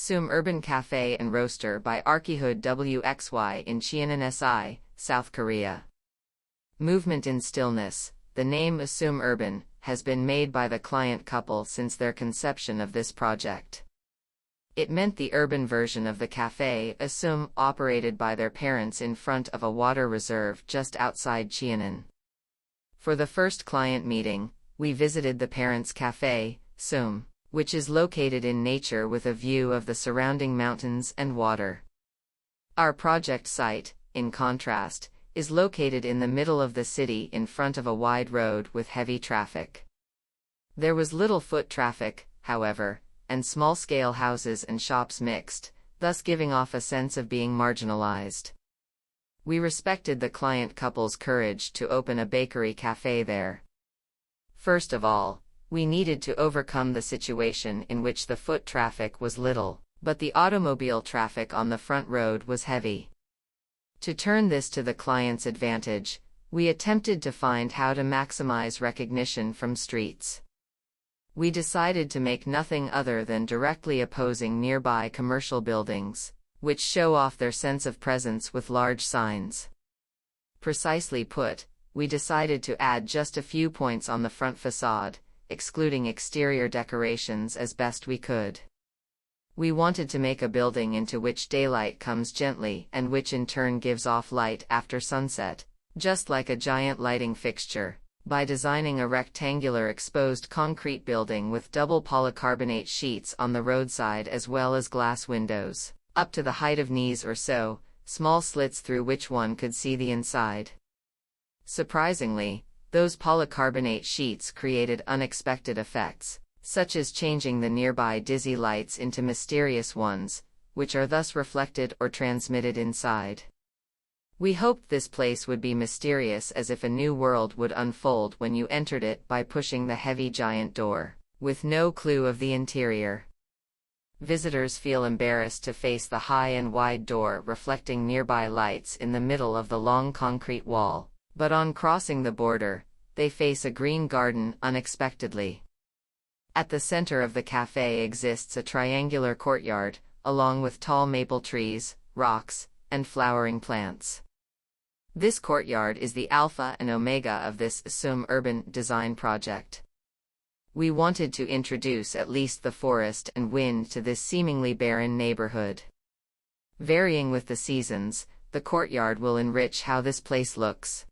Suum Urban Café and Roaster by Archihood WXY in CHEONAN-SI, South Korea. Movement-in-stillness, the name Suum Urban, has been made by the client couple since their conception of this project. It meant the urban version of the café, Suum, operated by their parents in front of a water reserve just outside Cheonan. For the first client meeting, we visited the parents' café, Suum, which is located in nature with a view of the surrounding mountains and water. Our project site, in contrast, is located in the middle of the city in front of a wide road with heavy traffic. There was little foot traffic, however, and small-scale houses and shops mixed, thus giving off a sense of being marginalized. We respected the client couple's courage to open a bakery cafe there. First of all, we needed to overcome the situation in which the foot traffic was little, but the automobile traffic on the front road was heavy. To turn this to the client's advantage, we attempted to find how to maximize recognition from streets. We decided to make nothing other than directly opposing nearby commercial buildings, which show off their sense of presence with large signs. Precisely put, we decided to add just a few points on the front facade, excluding exterior decorations as best we could. We wanted to make a building into which daylight comes gently and which in turn gives off light after sunset, just like a giant lighting fixture, by designing a rectangular exposed concrete building with double polycarbonate sheets on the roadside as well as glass windows, up to the height of knees or so, small slits through which one could see the inside. Surprisingly, those polycarbonate sheets created unexpected effects, such as changing the nearby dizzy lights into mysterious ones, which are thus reflected or transmitted inside. We hoped this place would be mysterious, as if a new world would unfold when you entered it by pushing the heavy giant door, with no clue of the interior. Visitors feel embarrassed to face the high and wide door reflecting nearby lights in the middle of the long concrete wall, but on crossing the border, they face a green garden unexpectedly. At the center of the café exists a triangular courtyard, along with tall maple trees, rocks, and flowering plants. This courtyard is the alpha and omega of this Suum Urban design project. We wanted to introduce at least the forest and wind to this seemingly barren neighborhood. Varying with the seasons, the courtyard will enrich how this place looks.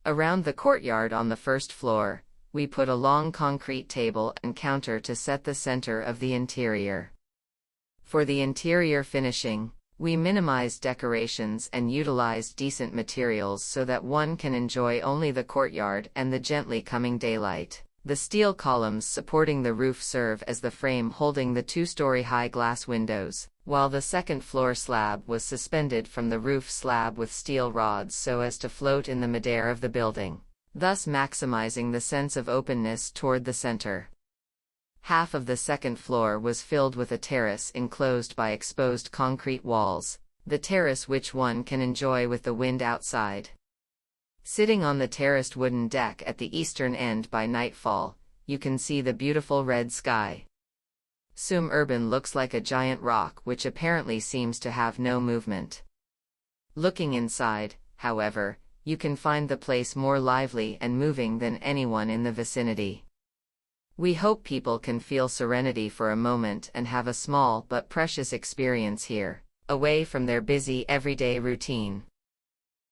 Around the courtyard on the first floor, we put a long concrete table and counter to set the center of the interior. For the interior finishing, we minimized decorations and utilized decent materials so that one can enjoy only the courtyard and the gently coming daylight. The steel columns supporting the roof serve as the frame holding the two-story high glass windows, while the second floor slab was suspended from the roof slab with steel rods so as to float in the midair of the building, thus maximizing the sense of openness toward the center. Half of the second floor was filled with a terrace enclosed by exposed concrete walls, the terrace which one can enjoy with the wind outside. Sitting on the terraced wooden deck at the eastern end by nightfall, you can see the beautiful red sky. Suum Urban looks like a giant rock which apparently seems to have no movement. Looking inside, however, you can find the place more lively and moving than anyone in the vicinity. We hope people can feel serenity for a moment and have a small but precious experience here, away from their busy everyday routine.